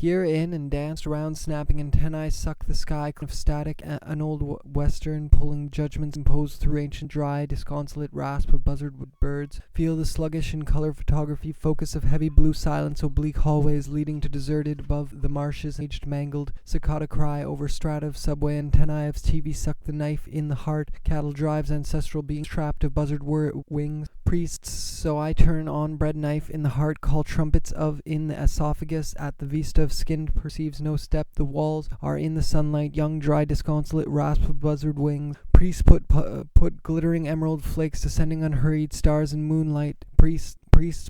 Here in and danced around, snapping antennae, suck the sky of static, an old western, pulling judgments imposed through ancient dry, disconsolate rasp of buzzard birds. Feel the sluggish in color photography, focus of heavy blue silence, oblique hallways leading to deserted above the marshes, aged mangled, cicada cry over strata of subway, antennae of TV suck the knife in the heart, cattle drives, ancestral beings trapped of buzzard wings, priests, so I turn on bread knife in the heart, call trumpets of in the esophagus, at the vista of skinned perceives no step, the walls are in the sunlight, young dry disconsolate rasp of buzzard wings, priests put glittering emerald flakes descending unhurried, stars and moonlight, priests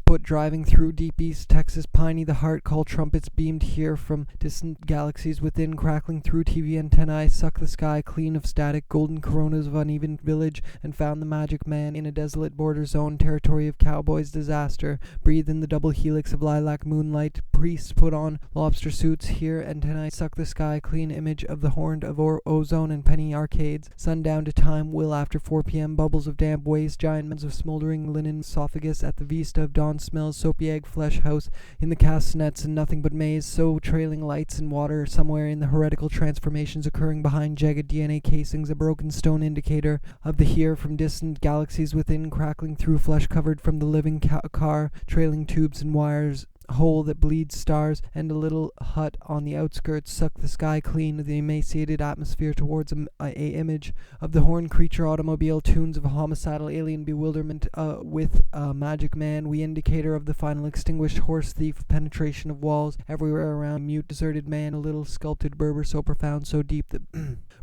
put driving through deep east Texas, piney the heart, call trumpets beamed here from distant galaxies within, crackling through TV antennae, suck the sky clean of static, golden coronas of uneven village, and found the magic man in a desolate border zone, territory of cowboys, disaster, breathe in the double helix of lilac moonlight, priests put on lobster suits here, antennae suck the sky clean, image of the horned of ozone and penny arcades, sundown to time, will after 4 p.m, bubbles of damp waste, giant mounds of smoldering linen esophagus, at the vista of dawn smells, soapy egg flesh house in the castanets and nothing but maze, so trailing lights and water somewhere in the heretical transformations occurring behind jagged DNA casings, a broken stone indicator of the here from distant galaxies within, crackling through flesh covered from the living car, trailing tubes and wires, hole that bleeds stars, and a little hut on the outskirts, suck the sky clean of the emaciated atmosphere towards a image of the horned creature automobile, tunes of a homicidal alien bewilderment with a magic man, we indicator of the final extinguished horse thief, penetration of walls everywhere around, mute deserted man, a little sculpted Berber so profound, so deep that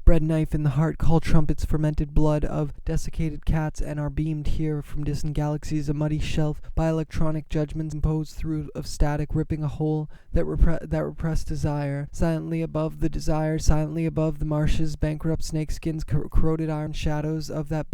bread knife in the heart, call trumpets, fermented blood of desiccated cats, and are beamed here from distant galaxies, a muddy shelf by electronic judgments imposed through of static, ripping a hole that repressed desire, silently above the desire, silently above the marshes, bankrupt snakeskins, corroded iron shadows of that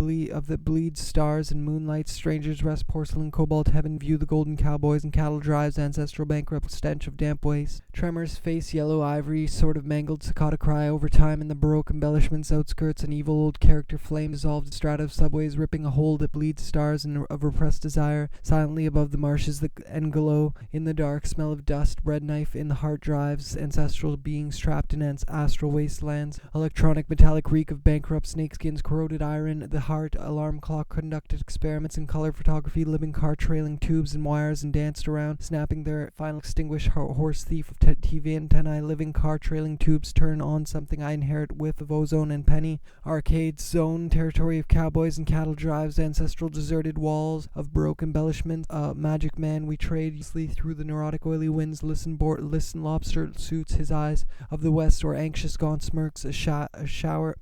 bleeds stars and moonlight, strangers rest, porcelain cobalt heaven, view the golden cowboys and cattle drives, ancestral bankrupt stench of damp waste, tremors face yellow ivory, sort of mangled cicada cry over time in the baroque embellishments, outskirts, an evil old character flame dissolved strata of subways, ripping a hole that bleeds stars and of repressed desire, silently above the marshes and glow in the dark, smell of dust, bread knife in the heart drives, ancestral beings trapped in astral wastelands, electronic metallic reek of bankrupt snakeskins, corroded iron, the heart, alarm clock conducted experiments in color photography, living car trailing tubes and wires and danced around, snapping their final extinguished horse thief of TV antennae, living car trailing tubes turn on something I inherit, whiff of ozone and penny arcades zone, territory of cowboys and cattle drives, ancestral deserted walls of baroque embellishments, magic man we trade easily through the neurotic oily winds, listen lobster suits his eyes of the west, or anxious gaunt smirks, a shower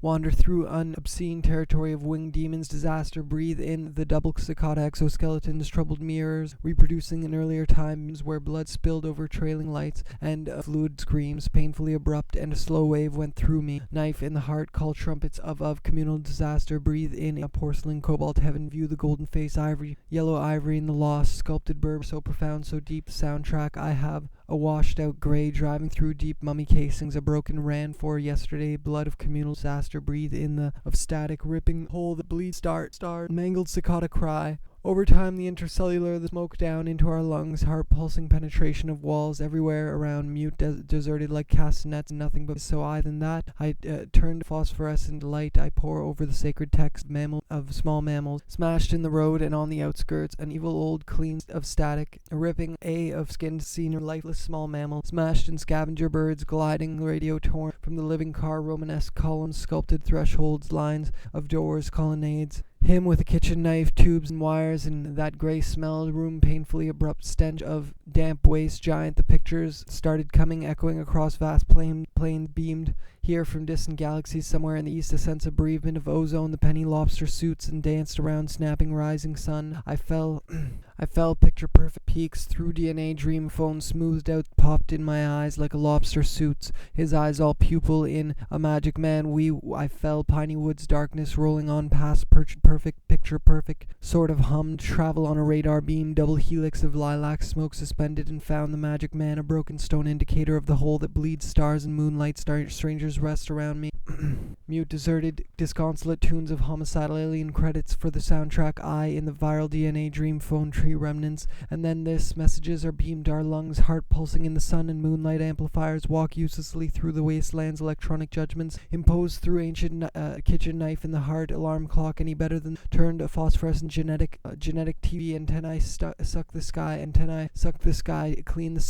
wander through unobscene territory of winged demons, disaster, breathe in the double cicada exoskeletons, troubled mirrors reproducing in earlier times where blood spilled over trailing lights, and fluid screams painfully abrupt, and a slow wave went through me, knife in the heart, call trumpets of communal disaster, breathe in a porcelain cobalt heaven, view the golden face ivory, yellow ivory in the lost, sculpted Berber so profound, so deep, soundtrack I have, a washed out grey driving through deep mummy casings, a broken ran for yesterday, blood of communal disaster, breathe in the of static, ripping hole that bleeds star, mangled cicada cry. Over time, the intercellular, the smoke down into our lungs, heart-pulsing penetration of walls everywhere around, mute, deserted like castanets, nothing but so I than that. I turn to phosphorescent light, I pour over the sacred text of small mammals, smashed in the road and on the outskirts, an evil old clean of static, a ripping of skinned scenery, lifeless small mammal, smashed in scavenger birds, gliding radio torn from the living car, Romanesque columns, sculpted thresholds, lines of doors, colonnades, him with a kitchen knife, tubes and wires, and that grey smell, room painfully abrupt stench of damp waste, giant, the pictures started coming, echoing across vast plains, beamed here from distant galaxies, somewhere in the east, a sense of bereavement of ozone, the penny lobster suits, and danced around snapping rising sun. I fell picture perfect peaks through DNA dream phone, smoothed out, popped in my eyes like a lobster suits, his eyes all pupil in a magic man. I fell piney woods darkness, rolling on past perfect picture perfect, sort of hummed, travel on a radar beam, double helix of lilac smoke suspended, and found the magic man, a broken stone indicator of the hole that bleeds stars and moonlight, strangers rest around me. mute, deserted, disconsolate tunes of homicidal alien credits for the soundtrack I in the viral DNA dream phone tree remnants, and then this, messages are beamed, our lungs, heart pulsing in the sun and moonlight amplifiers, walk uselessly through the wasteland's electronic judgments, imposed through ancient kitchen knife in the heart, alarm clock any better than turned a phosphorescent genetic TV antennae, suck the sky, clean of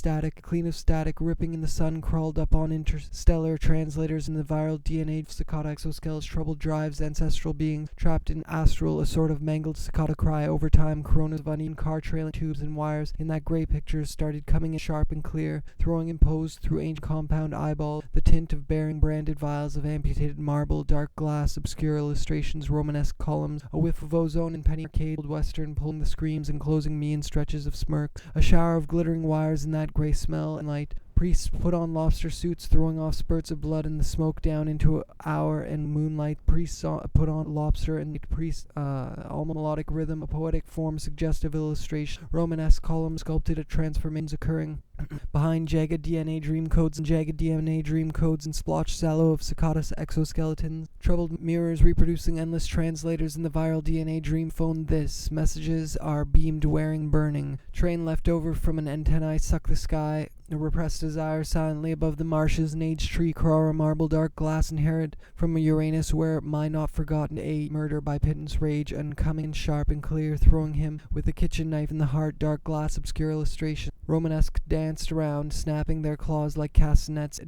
static, ripping in the sun, crawled up on interstellar translators in the viral DNA staccato exoskeletons, troubled drives, ancestral beings, trapped in astral, a sort of mangled staccato cry over time, coronas of uneven car trailing tubes and wires in that grey picture started coming in sharp and clear, throwing imposed through ancient compound eyeball, the tint of bearing branded vials of amputated marble, dark glass, obscure illustrations, Romanesque columns, a whiff of ozone and penny arcade, old western, pulling the screams and closing me in stretches of smirk, a shower of glittering wires in that grey smell and light. Priests put on lobster suits, throwing off spurts of blood and the smoke down into hour and moonlight. Priests put on lobster and priests, all melodic rhythm, a poetic form, suggestive illustration, Romanesque columns, sculpted at transformations occurring behind jagged DNA dream codes and splotched sallow of cicadas exoskeletons, troubled mirrors reproducing endless translators in the viral DNA dream phone. This, messages are beamed, wearing, burning, train left over from an antennae, suck the sky, a repressed desire silently above the marshes, an aged tree, Carrara marble, dark glass, inherit from a Uranus where my not forgotten murder by pittance rage, and coming in sharp and clear, throwing him with a kitchen knife in the heart, dark glass, obscure illustration, Romanesque danced around, snapping their claws like castanets,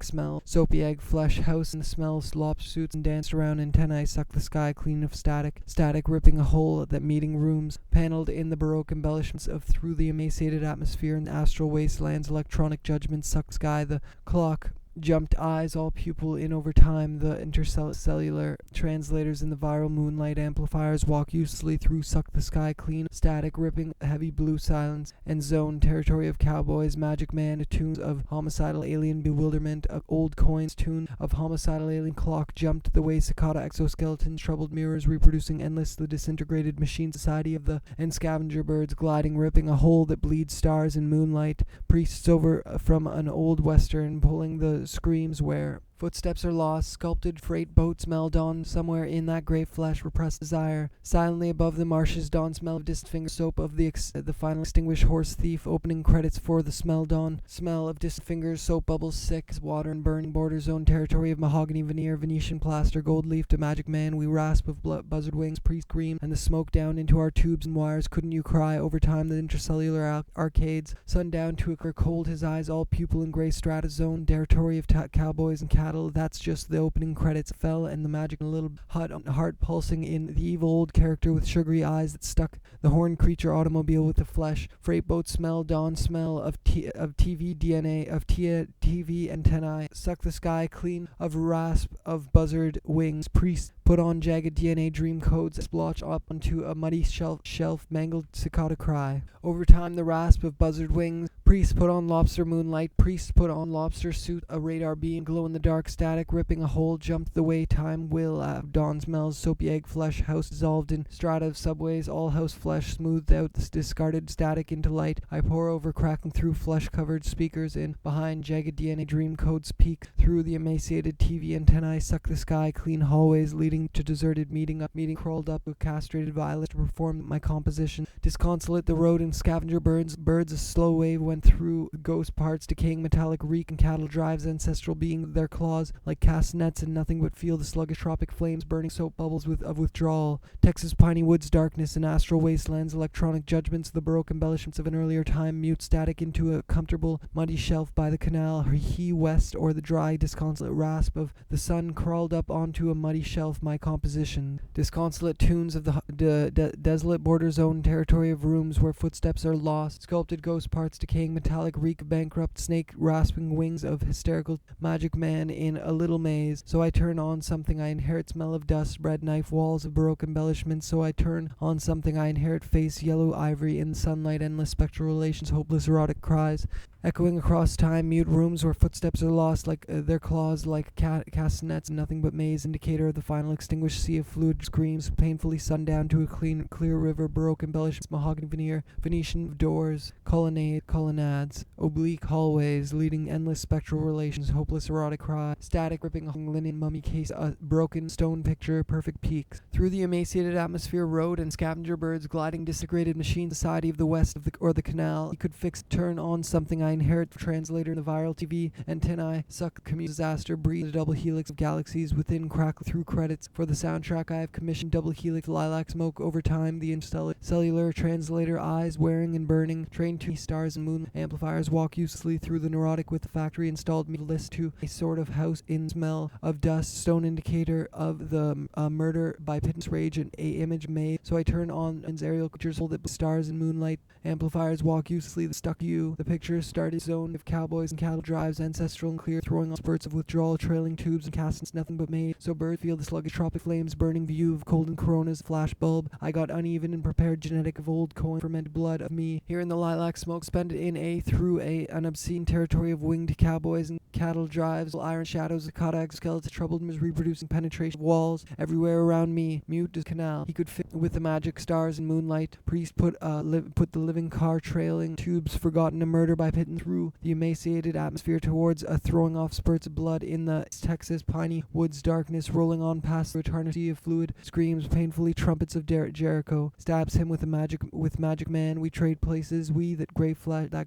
smell, soapy egg, flesh, house and smell, slop suits, and danced around antennae, suck the sky, clean of static, ripping a hole that meeting rooms, paneled in the Baroque embellishments of through the emaciated atmosphere and astral wastelands, electronic judgment, suck sky, the clock, jumped eyes, all pupil in over time, the intercellular translators in the viral moonlight amplifiers walk uselessly through, suck the sky, clean, static, ripping, heavy blue silence, and zone, territory of cowboys, magic man, tunes of homicidal alien bewilderment, of old coins, tune of homicidal alien clock, jumped the way cicada exoskeletons, troubled mirrors reproducing endless, the disintegrated machine society of the and scavenger birds gliding, ripping a hole that bleeds stars in moonlight, priests over from an old western, pulling the screams where footsteps are lost, sculpted freight boat smell dawn somewhere in that grey flesh, repressed desire, silently above the marshes dawn smell of distant finger soap of the final extinguished horse thief, opening credits for the smell dawn, smell of distant fingers, soap bubbles, sick water and burning border zone, territory of mahogany veneer, Venetian plaster, gold leaf to magic man, we rasp of buzzard wings, priest scream, and the smoke down into our tubes and wires, couldn't you cry, over time the intercellular arcades, sundown to a cold, his eyes all pupil in grey strata zone, territory of cowboys and cattle, that's just the opening credits, fell and the magic little heart pulsing in the evil old character with sugary eyes that stuck the horned creature automobile with the flesh, freight boat smell, dawn smell of TV DNA, of TV antennae, suck the sky clean of rasp of buzzard wings, priest put on jagged DNA dream codes, splotch up onto a muddy shelf, mangled cicada cry. Over time the rasp of buzzard wings, priest put on lobster moonlight, priest put on lobster suit, a radar beam, glow in the dark static, ripping a hole, jumped the way time will, dawn smells, soapy egg flesh, house dissolved in strata of subways, all house flesh, smoothed out the discarded static into light, I pour over cracking through flesh-covered speakers in, behind jagged DNA dream codes peek, through the emaciated TV antennae, suck the sky, clean hallways leading to deserted meeting crawled up with castrated violets to perform my composition, disconsolate the road and scavenger birds, a slow wave went through ghost parts, decaying metallic reek and cattle drives, ancestral being their claws like castanets, and nothing but feel the sluggish tropic flames burning soap bubbles of withdrawal, Texas piney woods darkness and astral wastelands, electronic judgments, the Baroque embellishments of an earlier time, mute static into a comfortable muddy shelf by the canal, he west or the dry disconsolate rasp of the sun crawled up onto a muddy shelf, my composition, disconsolate tunes of the desolate border zone, territory of rooms where footsteps are lost, sculpted ghost parts, decaying metallic reek, bankrupt snake, rasping wings of hysterical magic man in a little maze. So I turn on something, I inherit smell of dust, bread knife, walls of Baroque embellishments. So I turn on something, I inherit face, yellow ivory in sunlight, endless spectral relations, hopeless erotic cries, echoing across time, mute rooms where footsteps are lost, like their claws like castanets, nothing but maze, indicator of the final extinguished sea of fluid screams painfully sundown to a clear river, baroque embellished mahogany veneer, Venetian doors, colonnades, oblique hallways leading endless spectral relations, hopeless erotic cry, static ripping linen mummy case, a broken stone picture, perfect peaks. Through the emaciated atmosphere, road and scavenger birds gliding, disintegrated machine society of the west of the canal. He could turn on something I inherit, translator in the viral TV antennae, suck commute disaster, breathe a double helix of galaxies within, crack through credits. For the soundtrack I have commissioned double helix, lilac smoke over time, the interstellar cellular translator, eyes wearing and burning, train to stars and moon amplifiers, walk uselessly through the neurotic with the factory installed me list to a sort of house in smell of dust, stone indicator of the murder by pittance rage, and a image made. So I turn on and aerial creatures hold it stars and moonlight amplifiers, walk uselessly the stuck you. The picture started zone of cowboys and cattle drives, ancestral and clear, throwing off spurts of withdrawal, trailing tubes and castings, nothing but made. So birds feel the sluggish tropic flames, burning view of cold and coronas, flash bulb. I got uneven and prepared genetic of old coin fermented blood of me. Here in the lilac smoke, spent in an obscene territory of winged cowboys and cattle drives, iron shadows, Kodak skeletons, troubled reproducing penetration of walls everywhere around me. Mute as canal. He could fit with the magic stars and moonlight. Priest put the living car trailing tubes, forgotten a murder by pitting through the emaciated atmosphere towards a throwing off spurts of blood in the Texas piney woods darkness, rolling on past the eternity of fluid screams painfully, trumpets of Jericho. Stabs him with magic man. We trade places, we that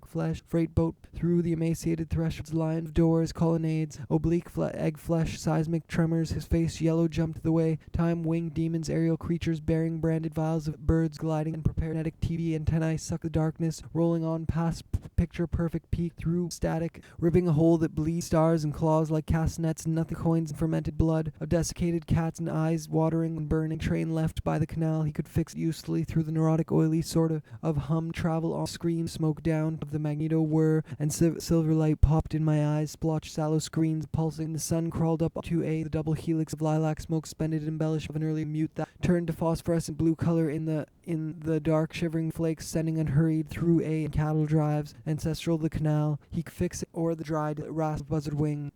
flesh, freight boat through the emaciated thresholds, line of doors, colonnades, oblique egg flesh, seismic tremors, his face yellow jumped the way, time winged demons, aerial creatures bearing branded vials of birds gliding and prepared kinetic TV antennae suck the darkness, rolling on past picture perfect peak through static, ripping a hole that bleeds stars and claws like castanets, nothing coins and fermented blood of desiccated cats and eyes watering and burning, train left by the canal. He could fix uselessly through the neurotic oily sort of hum, travel on scream, smoke down of the magneto whir, and silver light popped in my eyes, splotched sallow screens pulsing. The sun crawled up to the double helix of lilac smoke, spended embellished of an early mute that turned to phosphorescent blue color in the dark shivering flakes, sending unhurried through cattle drives, ancestral the canal. He could fix it or the dried rasp buzzard wing.